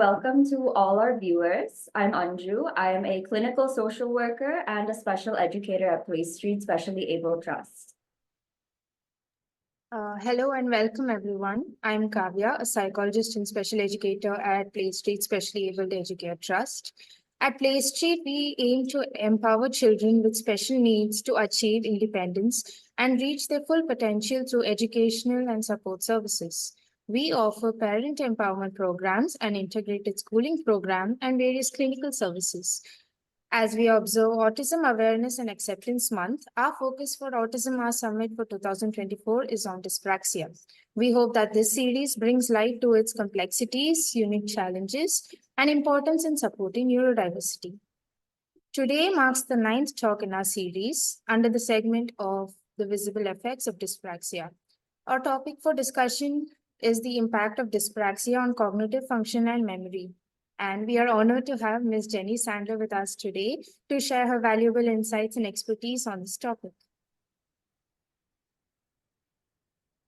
welcome to all our viewers. I'm Anju. I am a clinical social worker and a special educator at PlayStreet Specially Able Trust. Hello and welcome everyone. I'm Kavya, a psychologist and special educator at PlayStreet Specially Able Educate Trust. At PlayStreet, we aim to empower children with special needs to achieve independence and reach their full potential through educational and support services. We offer parent empowerment programs, an integrated schooling program, and various clinical services. As we observe Autism Awareness and Acceptance Month, our focus for Autism Hour Summit for 2024 is on dyspraxia. We hope that this series brings light to its complexities, unique challenges, and importance in supporting neurodiversity. Today marks the 9th talk in our series under the segment of the visible effects of dyspraxia. Our topic for discussion is the impact of dyspraxia on cognitive function and memory. And we are honored to have Ms. Jenny Sandler with us today to share her valuable insights and expertise on this topic.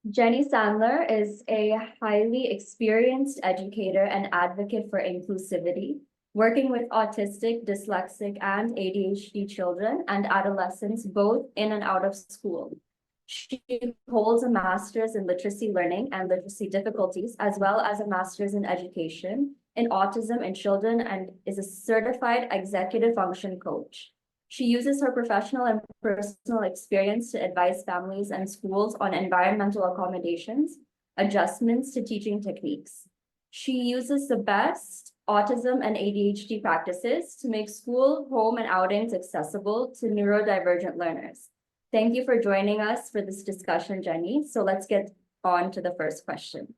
Jenny Sandler is a highly experienced educator and advocate for inclusivity, working with autistic, dyslexic, and ADHD children and adolescents both in and out of school. She holds a master's in literacy learning and literacy difficulties, as well as a master's in education in autism in children, and is a certified executive function coach. She uses her professional and personal experience to advise families and schools on environmental accommodations, adjustments to teaching techniques. She uses the best autism and ADHD practices to make school, home, and outings accessible to neurodivergent learners. Thank you for joining us for this discussion, Jenny. So let's get on to the first question.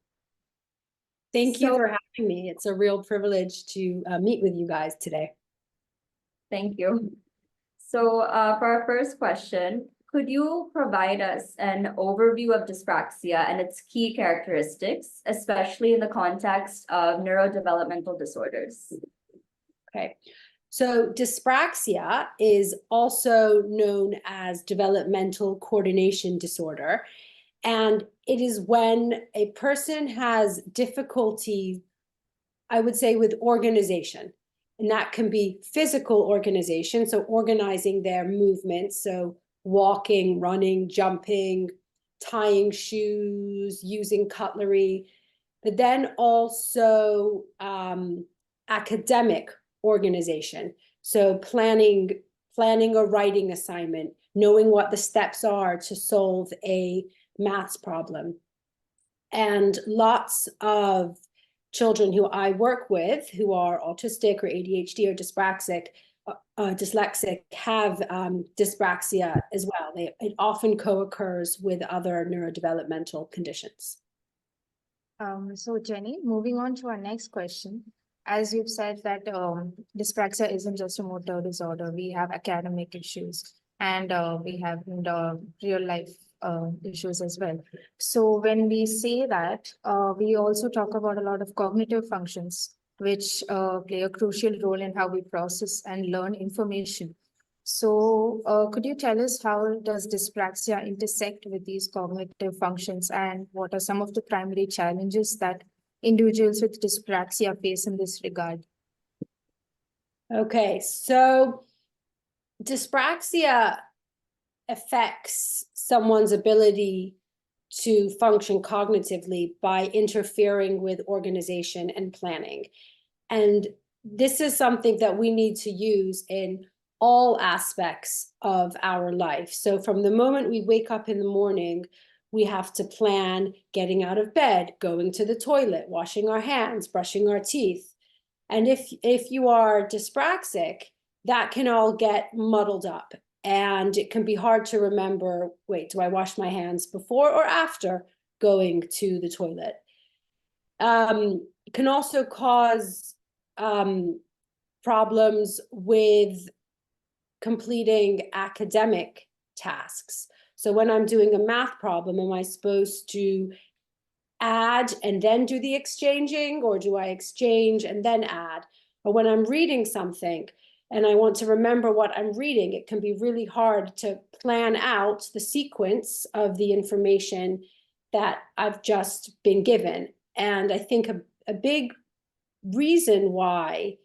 Thank you for having me. It's a real privilege to meet with you guys today. Thank you. So for our first question, could you provide us an overview of dyspraxia and its key characteristics, especially in the context of neurodevelopmental disorders? Okay. So dyspraxia is also known as developmental coordination disorder. And it is when a person has difficulty, I would say, with organization. And that can be physical organization, so organizing their movements, so walking, running, jumping, tying shoes, using cutlery, but then also academic organization. So planning a writing assignment, knowing what the steps are to solve a maths problem. And lots of children who I work with who are autistic or ADHD or dyslexic have dyspraxia as well. It often co-occurs with other neurodevelopmental conditions. So Jenny, moving on to our next question. As you've said that dyspraxia isn't just a motor disorder, we have academic issues and we have real life issues as well. So when we say that, we also talk about a lot of cognitive functions, which play a crucial role in how we process and learn information. So could you tell us how does dyspraxia intersect with these cognitive functions, and what are some of the primary challenges that individuals with dyspraxia face in this regard? Okay, so dyspraxia affects someone's ability to function cognitively by interfering with organization and planning. And this is something that we need to use in all aspects of our life. So from the moment we wake up in the morning, we have to plan getting out of bed, going to the toilet, washing our hands, brushing our teeth. And if you are dyspraxic, that can all get muddled up. And it can be hard to remember, wait, do I wash my hands before or after going to the toilet? It can also cause problems with completing academic tasks. So when I'm doing a math problem, am I supposed to add and then do the exchanging, or do I exchange and then add? Or when I'm reading something and I want to remember what I'm reading, it can be really hard to plan out the sequence of the information that I've just been given. And I think a big reason why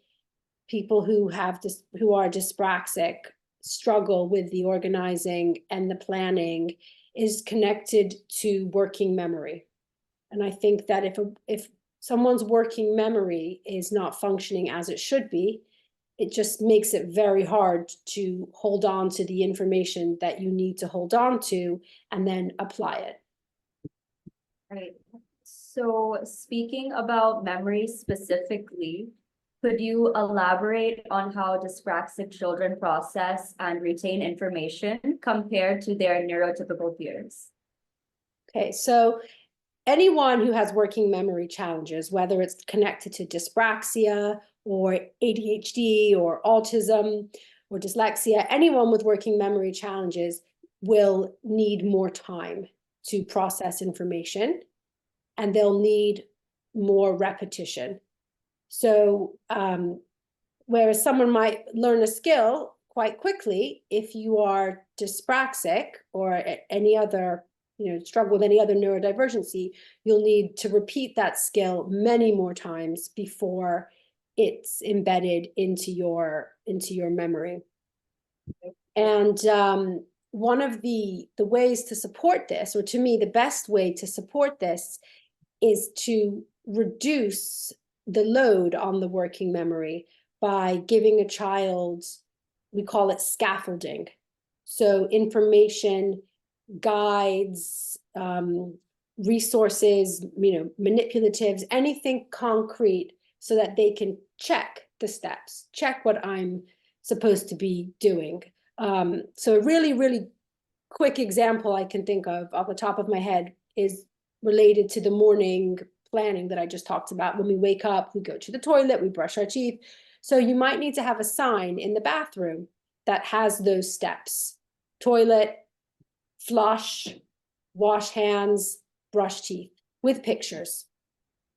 people who are dyspraxic struggle with the organizing and the planning is connected to working memory. And I think that if someone's working memory is not functioning as it should be, it just makes it very hard to hold on to the information that you need to hold on to and then apply it. Right. So speaking about memory specifically, could you elaborate on how dyspraxic children process and retain information compared to their neurotypical peers? Okay, so anyone who has working memory challenges, whether it's connected to dyspraxia or ADHD or autism or dyslexia, anyone with working memory challenges will need more time to process information, and they'll need more repetition. So whereas someone might learn a skill quite quickly, if you are dyspraxic or any other, struggle with any other neurodivergency, you'll need to repeat that skill many more times before it's embedded into your memory. And one of the ways to support this, or to me, the best way to support this, is to reduce the load on the working memory by giving a child, we call it scaffolding. So information, guides, resources, manipulatives, anything concrete, so that they can check the steps, check what I'm supposed to be doing. So a really, really quick example I can think of off the top of my head is related to the morning planning that I just talked about. When we wake up, we go to the toilet, we brush our teeth. So you might need to have a sign in the bathroom that has those steps: toilet, flush, wash hands, brush teeth, with pictures.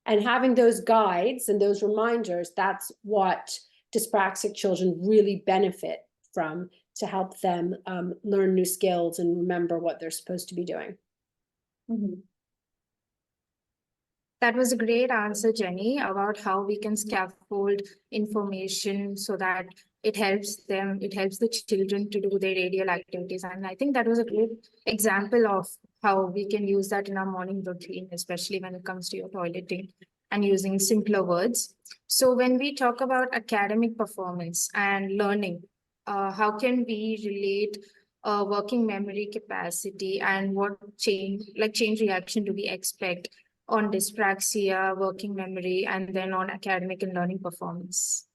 And having those guides and those reminders, that's what dyspraxic children really benefit from, to help them learn new skills and remember what they're supposed to be doing. Mm-hmm. That was a great answer, Jenny, about how we can scaffold information so that it helps the children to do their radial activities. And I think that was a great example of how we can use that in our morning routine, especially when it comes to your toileting and using simpler words. So when we talk about academic performance and learning, how can we relate working memory capacity and what change reaction do we expect on dyspraxia, working memory, and then on academic and learning performance?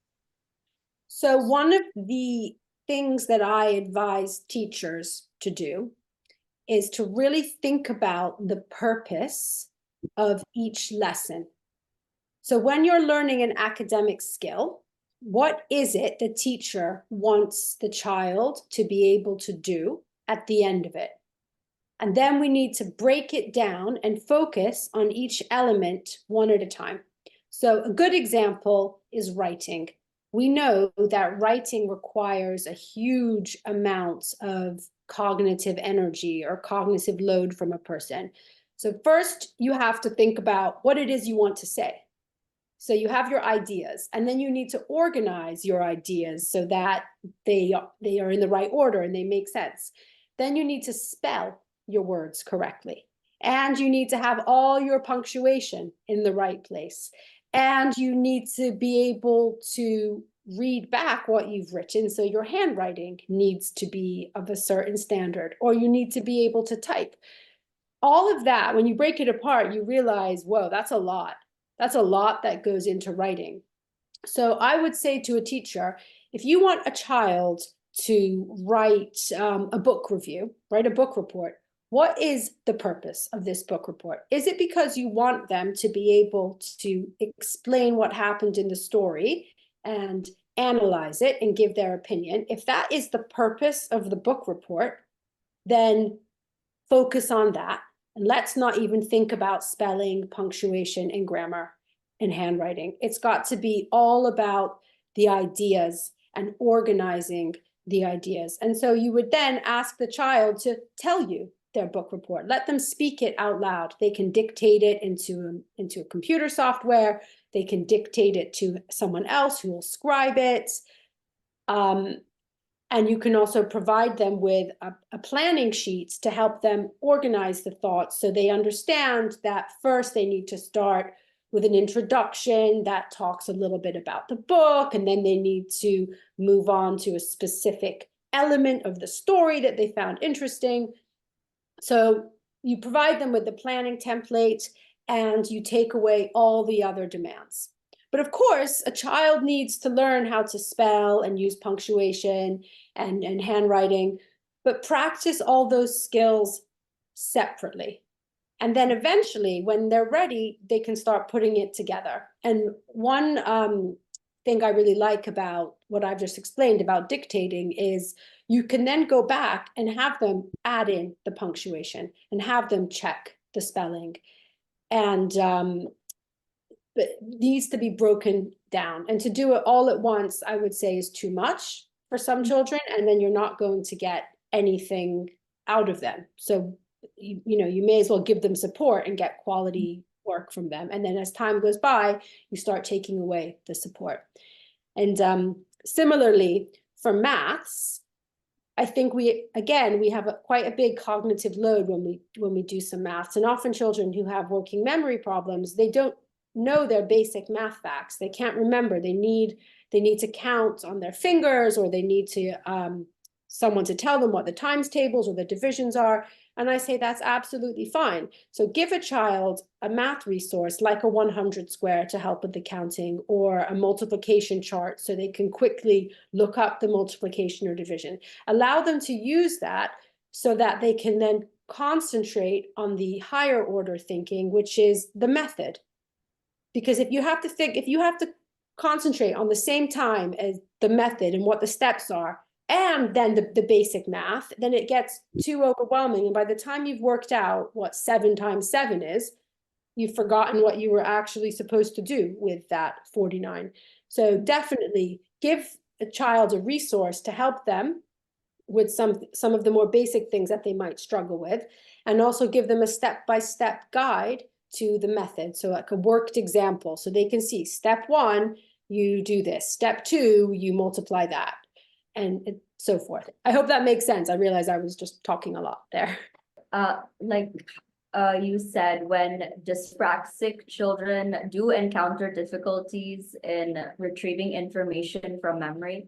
So one of the things that I advise teachers to do is to really think about the purpose of each lesson. So when you're learning an academic skill, what is it the teacher wants the child to be able to do at the end of it? And then we need to break it down and focus on each element one at a time. So a good example is writing. We know that writing requires a huge amount of cognitive energy or cognitive load from a person. So first, you have to think about what it is you want to say. So you have your ideas, and then you need to organize your ideas so that they are in the right order and they make sense. Then you need to spell your words correctly. And you need to have all your punctuation in the right place. And you need to be able to read back what you've written. So your handwriting needs to be of a certain standard, or you need to be able to type. All of that, when you break it apart, you realize, whoa, that's a lot. That's a lot that goes into writing. So I would say to a teacher, if you want a child to write a book review, write a book report, what is the purpose of this book report? Is it because you want them to be able to explain what happened in the story and analyze it and give their opinion? If that is the purpose of the book report, then focus on that. And let's not even think about spelling, punctuation, and grammar and handwriting. It's got to be all about the ideas and organizing the ideas. And so you would then ask the child to tell you their book report. Let them speak it out loud. They can dictate it into a computer software. They can dictate it to someone else who will scribe it. And you can also provide them with a planning sheets to help them organize the thoughts, so they understand that first they need to start with an introduction that talks a little bit about the book, and then they need to move on to a specific element of the story that they found interesting. So you provide them with the planning template and you take away all the other demands. But of course, a child needs to learn how to spell and use punctuation and handwriting, but practice all those skills separately. And then eventually, when they're ready, they can start putting it together. And one thing I really like about what I've just explained about dictating is you can then go back and have them add in the punctuation and have them check the spelling. And but needs to be broken down. And to do it all at once, I would say, is too much for some children, and then you're not going to get anything out of them. So you may as well give them support and get quality work from them. And then as time goes by, you start taking away the support. And similarly, for maths, I think we have quite a big cognitive load when we do some maths. And often children who have working memory problems, they don't know their basic math facts. They can't remember. They need to count on their fingers, or they need to someone to tell them what the times tables or the divisions are. And I say that's absolutely fine. So give a child a math resource like a 100 square to help with the counting, or a multiplication chart so they can quickly look up the multiplication or division. Allow them to use that so that they can then concentrate on the higher order thinking, which is the method. Because if you have to concentrate on the same time as the method and what the steps are, and then the basic math, then it gets too overwhelming. And by the time you've worked out what 7 times 7 is, you've forgotten what you were actually supposed to do with that 49. So definitely give a child a resource to help them with some of the more basic things that they might struggle with, and also give them a step-by-step guide to the method. So like a worked example, so they can see step 1, you do this, step 2, you multiply that, and so forth. I hope that makes sense. I realize I was just talking a lot there. You said, when dyspraxic children do encounter difficulties in retrieving information from memory,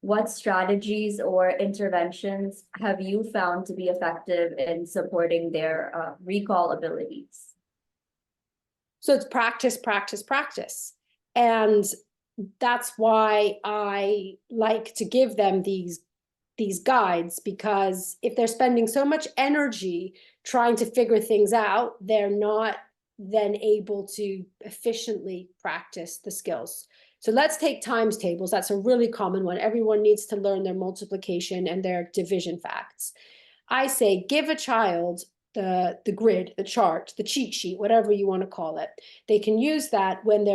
what strategies or interventions have you found to be effective in supporting their recall abilities? So it's practice, practice, practice. And that's why I like to give them these guides, because if they're spending so much energy trying to figure things out, they're not then able to efficiently practice the skills. So let's take times tables. That's a really common one. Everyone needs to learn their multiplication and their division facts. I say, give a child the grid, the chart, the cheat sheet, whatever you want to call it. They can use that when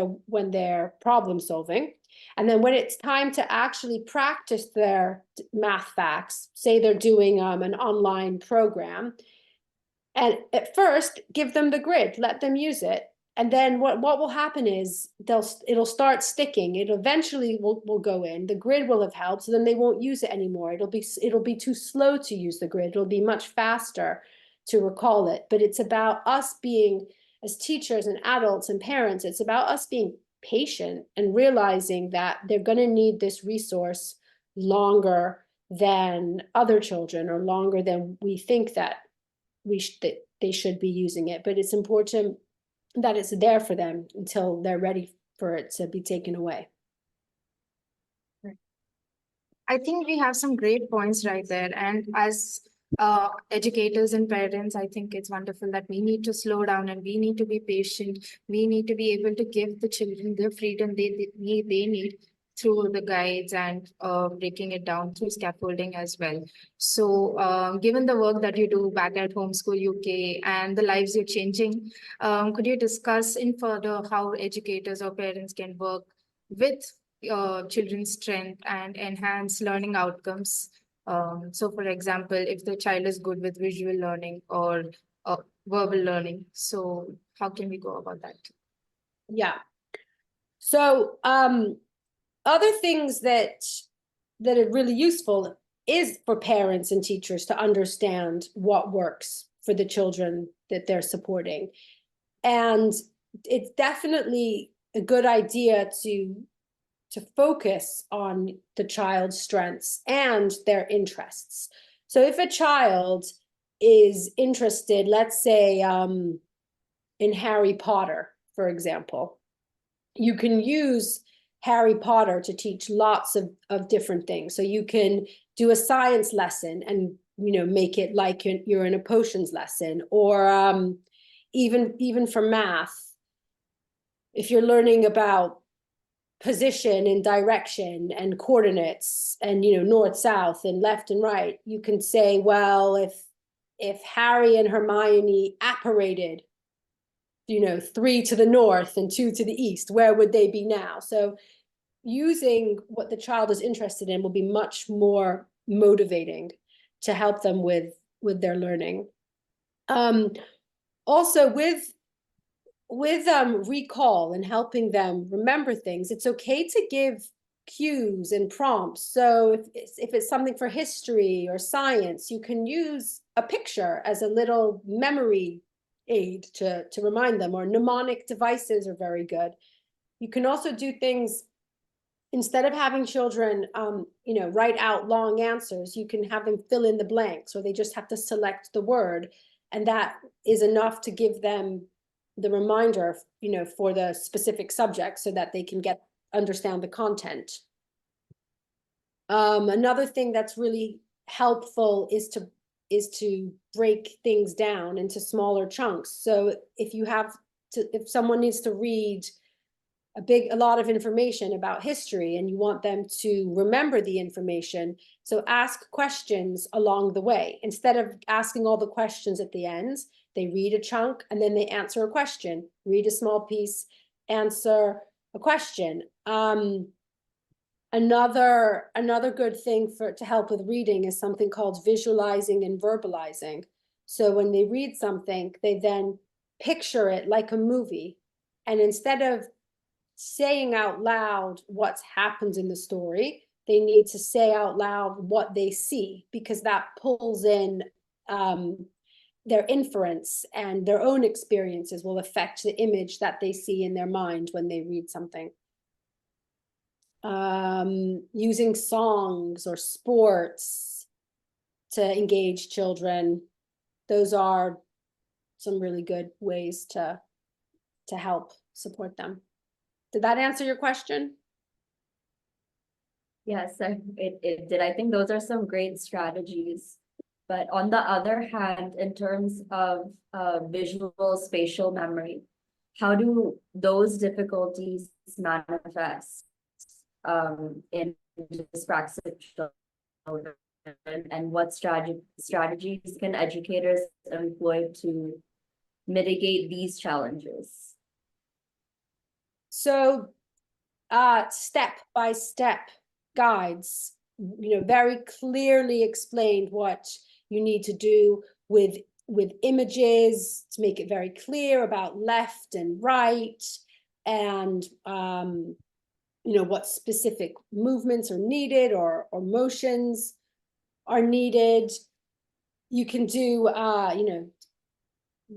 they're problem solving. And then when it's time to actually practice their math facts, say they're doing an online program, and at first give them the grid, let them use it. And then what will happen is it'll start sticking. It eventually will go in. The grid will have helped, so then they won't use it anymore. It'll be too slow to use the grid. It'll be much faster to recall it. But it's about us being, as teachers and adults and parents, it's about us being patient and realizing that they're going to need this resource longer than other children, or longer than we think that they should be using it. But it's important that it's there for them until they're ready for it to be taken away. I think we have some great points right there. And as educators and parents, I think it's wonderful that we need to slow down and we need to be patient. We need to be able to give the children the freedom they need through the guides and breaking it down through scaffolding as well. So given the work that you do back at Homeschool UK and the lives you're changing, could you discuss in further how educators or parents can work with children's strength and enhance learning outcomes So for example, if the child is good with visual learning or verbal learning, so how can we go about that? Yeah. So other things that are really useful is for parents and teachers to understand what works for the children that they're supporting. And it's definitely a good idea to focus on the child's strengths and their interests. So if a child is interested, let's say, in Harry Potter, for example, you can use Harry Potter to teach lots of different things. So you can do a science lesson and, make it like you're in a potions lesson, or even for math, if you're learning about position and direction and coordinates and, north, south and left and right, you can say, well, if Harry and Hermione apparated, 3 to the north and 2 to the east, where would they be now? So using what the child is interested in will be much more motivating to help them with their learning. Also with recall and helping them remember things, it's okay to give cues and prompts. So if it's something for history or science, you can use a picture as a little memory aid to remind them, or mnemonic devices are very good. You can also do things, instead of having children write out long answers, you can have them fill in the blanks, or they just have to select the word, and that is enough to give them the reminder, for the specific subject, so that they can understand the content. Another thing that's really helpful is to break things down into smaller chunks. So if someone needs to read a lot of information about history and you want them to remember the information, so ask questions along the way. Instead of asking all the questions at the end, they read a chunk and then they answer a question, read a small piece, answer a question. Another good thing to help with reading is something called visualizing and verbalizing. So when they read something, they then picture it like a movie, and instead of saying out loud what's happened in the story, they need to say out loud what they see, because that pulls in their inference, and their own experiences will affect the image that they see in their mind when they read something. Using songs or sports to engage children, those are some really good ways to help support them. Did that answer your question? Yes, it did. I think those are some great strategies. But on the other hand, in terms of visual spatial memory, how do those difficulties manifest in dyspraxic children, and what strategies can educators employ to mitigate these challenges? So step-by-step guides, very clearly explained what you need to do with images to make it very clear about left and right, and what specific movements are needed, or motions are needed. You can do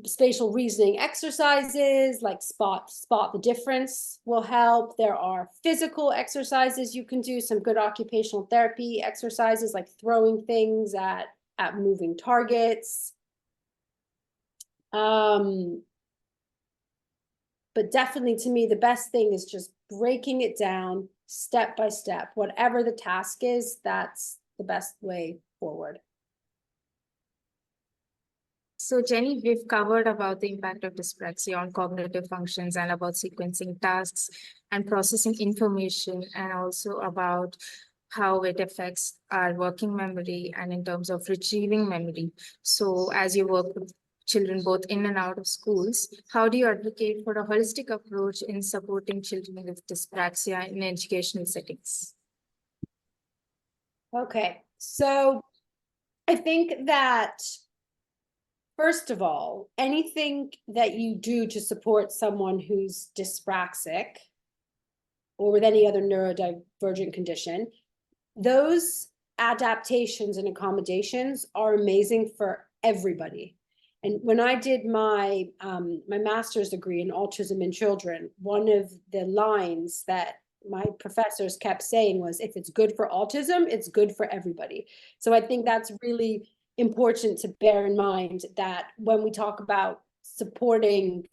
spatial reasoning exercises like spot the difference will help. There are physical exercises you can do, some good occupational therapy exercises like throwing things at moving targets. But definitely, to me, the best thing is just breaking it down step by step. Whatever the task is, that's the best way forward. So Jenny, we've covered about the impact of dyspraxia on cognitive functions, and about sequencing tasks and processing information, and also about how it affects our working memory and in terms of retrieving memory. So as you work with children both in and out of schools, how do you advocate for a holistic approach in supporting children with dyspraxia in educational settings? Okay, So I think that, first of all, anything that you do to support someone who's dyspraxic or with any other neurodivergent condition, those adaptations and accommodations are amazing for everybody. And when I did my my master's degree in autism in children, one of the lines that my professors kept saying was, if it's good for autism, it's good for everybody. So I think that's really important to bear in mind, that when we talk about supporting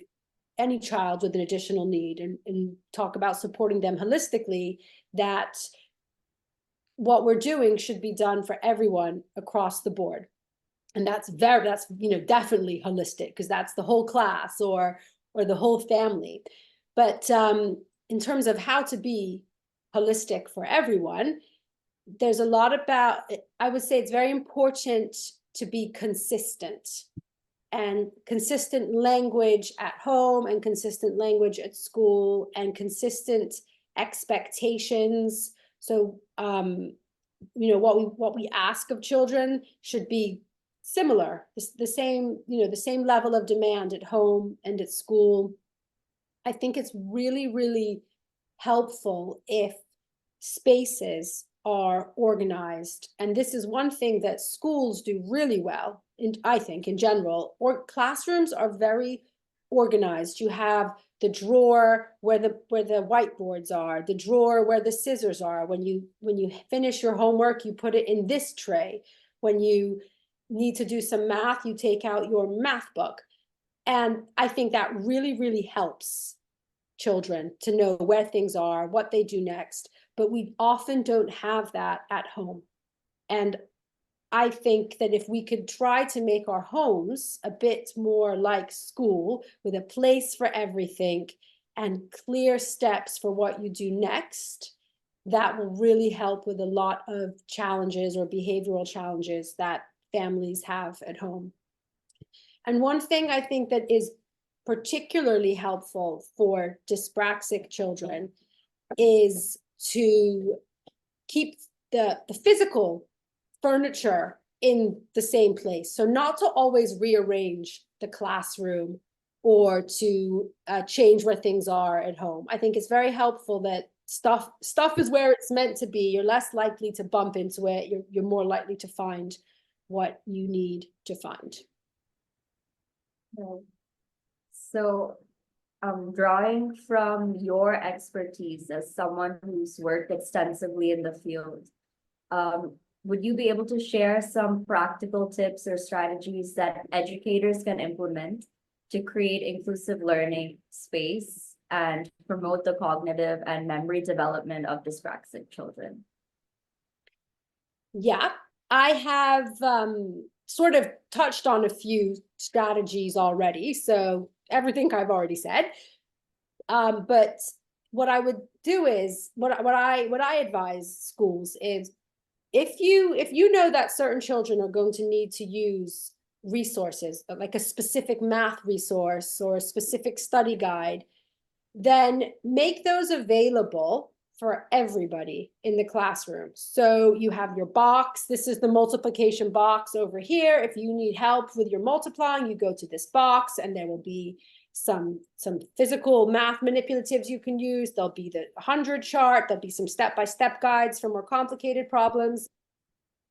any child with an additional need, and talk about supporting them holistically, that what we're doing should be done for everyone across the board. And that's definitely holistic, because that's the whole class or the whole family. But in terms of how to be holistic for everyone, there's a lot about, I would say it's very important to be consistent, and consistent language at home and consistent language at school and consistent expectations. So what we ask of children should be similar, the same, the same level of demand at home and at school. I think it's really, really helpful if spaces are organized. And this is one thing that schools do really well, and I think in general, or classrooms are very organized. You have the drawer where the whiteboards are, the drawer where the scissors are. When you finish your homework, you put it in this tray. When you need to do some math, you take out your math book. And I think that really, really helps children to know where things are, what they do next. But we often don't have that at home. And I think that if we could try to make our homes a bit more like school, with a place for everything and clear steps for what you do next, that will really help with a lot of challenges or behavioral challenges that families have at home. And one thing I think that is particularly helpful for dyspraxic children is to keep the physical furniture in the same place. So not to always rearrange the classroom or to change where things are at home. I think it's very helpful that stuff is where it's meant to be. You're less likely to bump into it. You're more likely to find what you need to find. So, drawing from your expertise as someone who's worked extensively in the field, would you be able to share some practical tips or strategies that educators can implement to create inclusive learning space and promote the cognitive and memory development of dyspraxic children? Yeah, I have sort of touched on a few strategies already, so everything I've already said. But what I would do is, what I advise schools is, if you know that certain children are going to need to use resources, like a specific math resource or a specific study guide, then make those available for everybody in the classroom. So you have your box. This is the multiplication box over here. If you need help with your multiplying, you go to this box, and there will be some physical math manipulatives you can use. There'll be the 100 chart. There'll be some step-by-step guides for more complicated problems.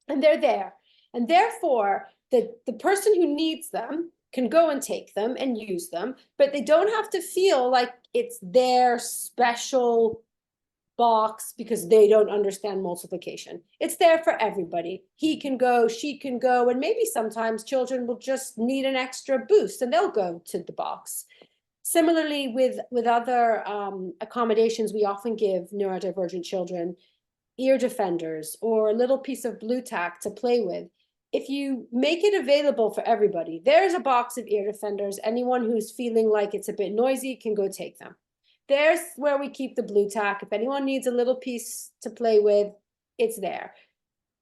And they're there. And therefore, the person who needs them can go and take them and use them, but they don't have to feel like it's their special box because they don't understand multiplication. It's there for everybody. He can go, she can go, and maybe sometimes children will just need an extra boost and they'll go to the box. Similarly, with other accommodations, we often give neurodivergent children ear defenders or a little piece of blue tack to play with. If you make it available for everybody, there's a box of ear defenders. Anyone who's feeling like it's a bit noisy can go take them. There's where we keep the blue tack. If anyone needs a little piece to play with, it's there.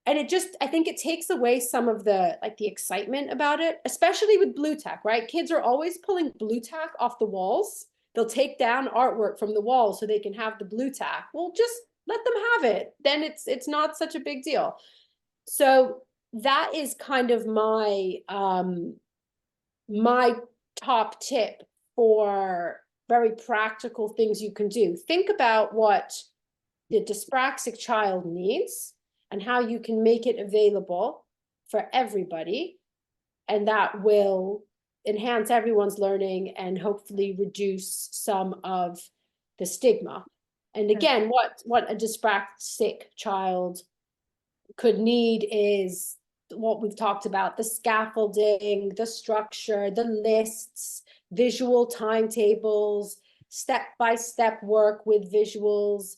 And I think it takes away some of the excitement about it, especially with blue tack, right? Kids are always pulling blue tack off the walls. They'll take down artwork from the wall so they can have the blue tack. Well, just let them have it. Then it's not such a big deal. So that is kind of my my top tip for very practical things you can do. Think about what the dyspraxic child needs and how you can make it available for everybody. And that will enhance everyone's learning and hopefully reduce some of the stigma. And again, what a dyspraxic child could need is what we've talked about: the scaffolding, the structure, the lists, visual timetables, step-by-step work with visuals,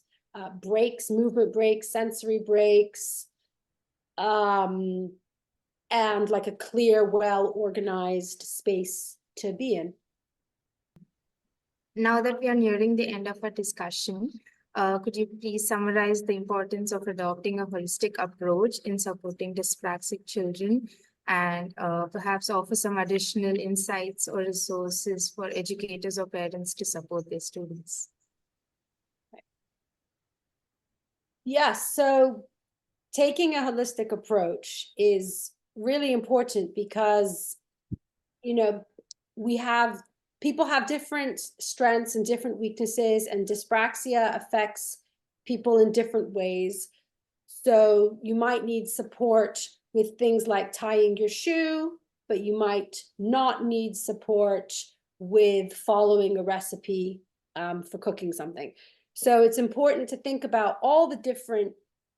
breaks, movement breaks, sensory breaks, and like a clear, well-organized space to be in. Now that we are nearing the end of our discussion, could you please summarize the importance of adopting a holistic approach in supporting dyspraxic children, and perhaps offer some additional insights or resources for educators or parents to support their students? Yes, so taking a holistic approach is really important because, you know, people have different strengths and different weaknesses, and dyspraxia affects people in different ways. So you might need support with things like tying your shoe, but you might not need support with following a recipe for cooking something. So it's important to think about all the different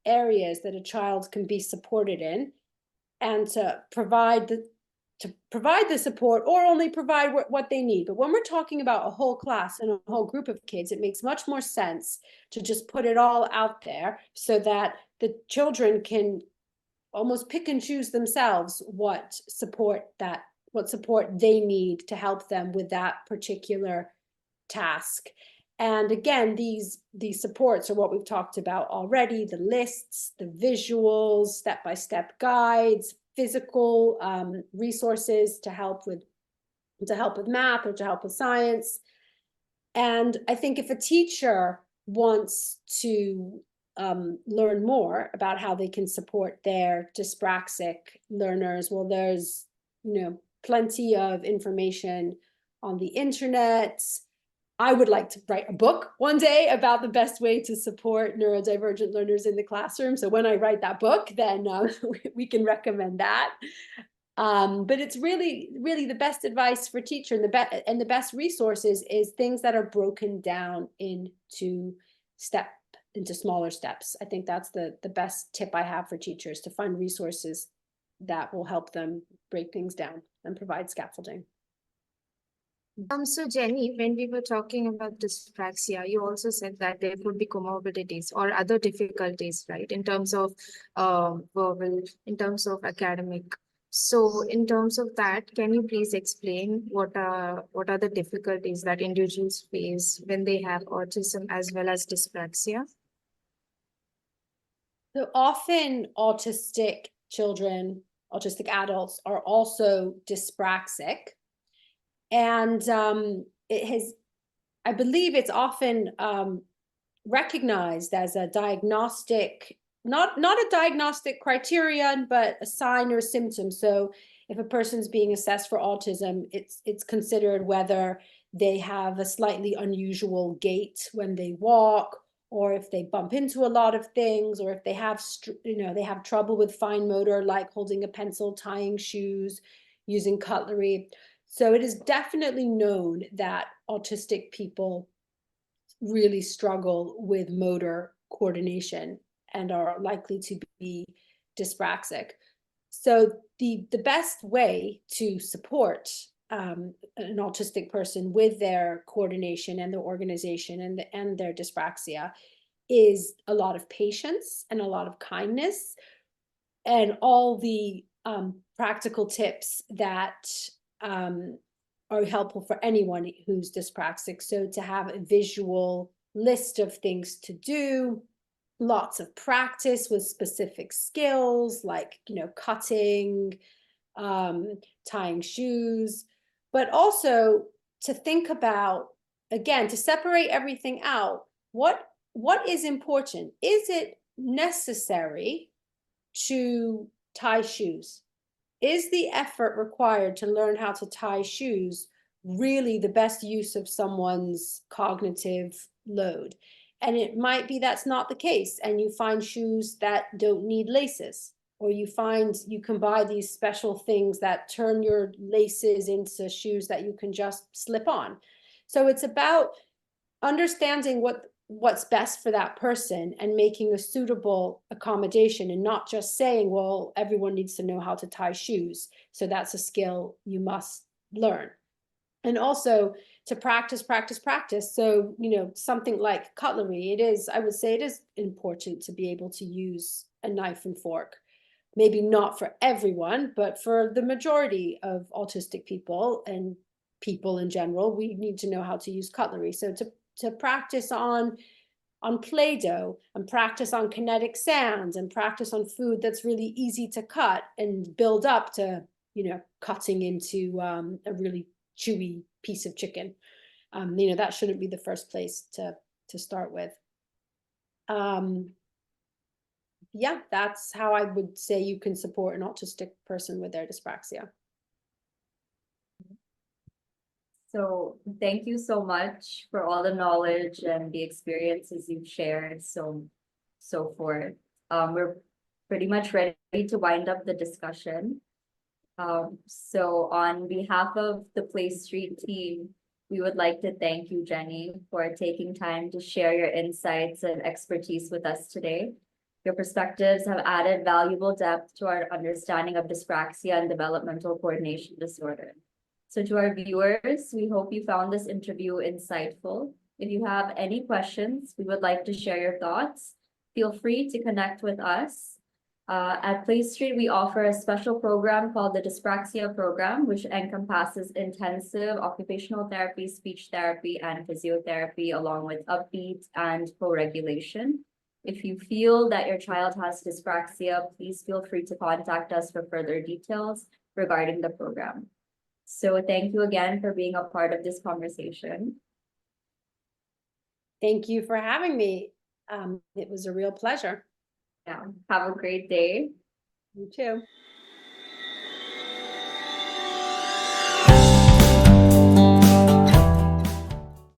areas that a child can be supported in, and to provide the support, or only provide what they need. But when we're talking about a whole class and a whole group of kids, it makes much more sense to just put it all out there so that the children can almost pick and choose themselves what support they need to help them with that particular task. And again, these supports are what we've talked about already: the lists, the visuals, step-by-step guides, physical resources to help with math or to help with science. And I think if a teacher wants to learn more about how they can support their dyspraxic learners, well, there's plenty of information on the internet. I would like to write a book one day about the best way to support neurodivergent learners in the classroom. So when I write that book, then we can recommend that. But it's really, really the best advice for teacher, and the best resources is things that are broken down into smaller steps. I think that's the best tip I have for teachers, to find resources that will help them break things down and provide scaffolding. So Jenny, when we were talking about dyspraxia, you also said that there could be comorbidities or other difficulties, right? In terms of verbal, in terms of academic. So in terms of that, can you please explain what are the difficulties that individuals face when they have autism as well as dyspraxia? So often autistic children, autistic adults are also dyspraxic. And I believe it's often recognized as a diagnostic, not a diagnostic criterion, but a sign or a symptom. So if a person's being assessed for autism, it's considered whether they have a slightly unusual gait when they walk, or if they bump into a lot of things, or if they have they have trouble with fine motor, like holding a pencil, tying shoes, using cutlery. So it is definitely known that autistic people really struggle with motor coordination and are likely to be dyspraxic. So the best way to support an autistic person with their coordination and their organization and their dyspraxia is a lot of patience and a lot of kindness, and all the practical tips that are helpful for anyone who's dyspraxic. So to have a visual list of things to do, lots of practice with specific skills like, cutting, tying shoes, but also to think about, again, to separate everything out. What is important? Is it necessary to tie shoes? Is the effort required to learn how to tie shoes really the best use of someone's cognitive load? And it might be that's not the case, and you find shoes that don't need laces, or you find you can buy these special things that turn your laces into shoes that you can just slip on. So it's about understanding what's best for that person and making a suitable accommodation, and not just saying, well, everyone needs to know how to tie shoes, so that's a skill you must learn. And also to practice. So, something like cutlery, I would say it is important to be able to use a knife and fork. Maybe not for everyone, but for the majority of autistic people and people in general, we need to know how to use cutlery. So to practice on Play-Doh, and practice on kinetic sounds, and practice on food that's really easy to cut, and build up to, cutting into a really chewy piece of chicken. That shouldn't be the first place to start with. Yeah, that's how I would say you can support an autistic person with their dyspraxia. So thank you so much for all the knowledge and the experiences you've shared, so forth. We're pretty much ready to wind up the discussion. So on behalf of the PlayStreet team, we would like to thank you, Jenny, for taking time to share your insights and expertise with us today. Your perspectives have added valuable depth to our understanding of dyspraxia and developmental coordination disorder. So to our viewers, we hope you found this interview insightful. If you have any questions, we would like to share your thoughts. Feel free to connect with us. At PlayStreet, we offer a special program called the Dyspraxia Program, which encompasses intensive occupational therapy, speech therapy, and physiotherapy, along with upbeat and co-regulation. If you feel that your child has dyspraxia, please feel free to contact us for further details regarding the program. So thank you again for being a part of this conversation. Thank you for having me. It was a real pleasure. Yeah, have a great day. You too.